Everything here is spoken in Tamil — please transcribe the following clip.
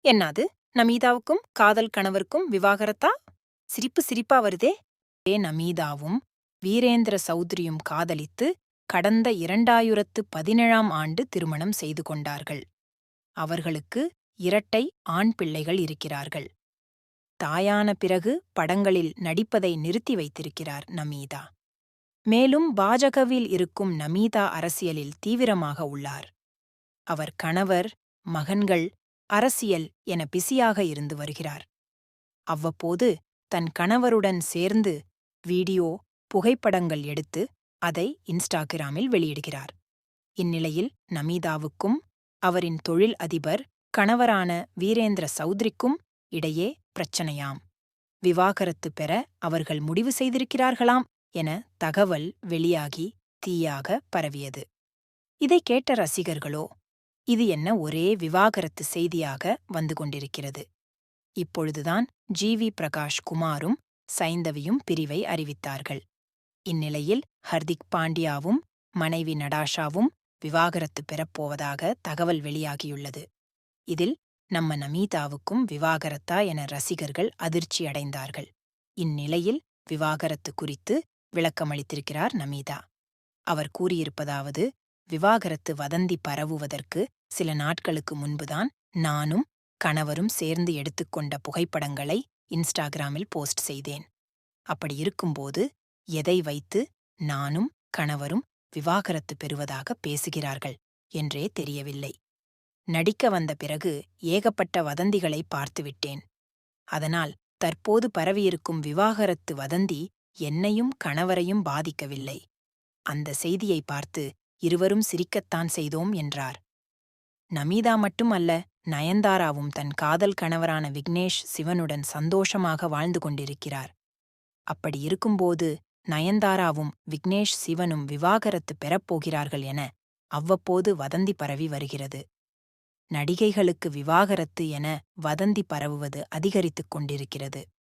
என்னாது, நமீதாவுக்கும் காதல் கணவருக்கும் விவாகரத்தா? சிரிப்பு சிரிப்பா வருதே. நமீதாவும் வீரேந்திர சௌத்ரியும் காதலித்து கடந்த 2017ஆம் ஆண்டு திருமணம் செய்து கொண்டார்கள். அவர்களுக்கு இரட்டை ஆண் பிள்ளைகள் இருக்கிறார்கள். தாயான பிறகு படங்களில் நடிப்பதை நிறுத்தி வைத்திருக்கிறார் நமீதா. மேலும் பாஜகவில் இருக்கும் நமீதா அரசியலில் தீவிரமாக உள்ளார். அவர் கணவர், மகன்கள், அரசியல் என பிஸியாக இருந்து வருகிறார். அவ்வப்போது தன் கணவருடன் சேர்ந்து வீடியோ, புகைப்படங்கள் எடுத்து அதை இன்ஸ்டாகிராமில் வெளியிடுகிறார். இந்நிலையில் நமீதாவுக்கும் அவரின் தொழில் அதிபர் கணவரான வீரேந்திர சௌத்ரிக்கும் இடையே பிரச்சனையாம். விவாகரத்து பெற அவர்கள் முடிவு செய்திருக்கிறார்களாம் என தகவல் வெளியாகி தீயாக பரவியது. இதை கேட்ட ரசிகர்களோ, இது என்ன ஒரே விவாகரத்து செய்தியாக வந்து கொண்டிருக்கிறது. இப்பொழுதுதான் ஜி.வி. பிரகாஷ் குமாரும் சைந்தவியும் பிரிவை அறிவித்தார்கள். இந்நிலையில் ஹர்திக் பாண்டியாவும் மனைவி நடாஷாவும் விவாகரத்து பெறப்போவதாக தகவல் வெளியாகியுள்ளது. இதில் நம்ம நமீதாவுக்கும் விவாகரத்தா என ரசிகர்கள் அதிர்ச்சியடைந்தார்கள். இந்நிலையில் விவாகரத்து குறித்து விளக்கமளித்திருக்கிறார் நமீதா. அவர் கூறியிருப்பதாவது, விவாகரத்து வதந்தி பரவுவதற்கு சில நாட்களுக்கு முன்புதான் நானும் கணவரும் சேர்ந்து எடுத்துக்கொண்ட புகைப்படங்களை இன்ஸ்டாகிராமில் போஸ்ட் செய்தேன். அப்படி இருக்கும்போது எதை வைத்து நானும் கணவரும் விவாகரத்து பெறுவதாக பேசுகிறார்கள் என்றே தெரியவில்லை. நடிக்க வந்த பிறகு ஏகப்பட்ட வதந்திகளை பார்த்துவிட்டேன். அதனால் தற்போது பரவியிருக்கும் விவாகரத்து வதந்தி என்னையும் கணவரையும் பாதிக்கவில்லை. அந்த செய்தியை பார்த்து இருவரும் சிரிக்கத்தான் செய்தோம் என்றார். நமீதா மட்டும் அல்ல, நயன்தாராவும் தன் காதல் கணவரான விக்னேஷ் சிவனுடன் சந்தோஷமாக வாழ்ந்து கொண்டிருக்கிறார். அப்படி இருக்கும்போது நயன்தாராவும் விக்னேஷ் சிவனும் விவாகரத்து பெறப்போகிறார்கள் என அவ்வப்போது வதந்தி பரவி வருகிறது. நடிகைகளுக்கு விவாகரத்து என வதந்தி பரவுவது அதிகரித்துக் கொண்டிருக்கிறது.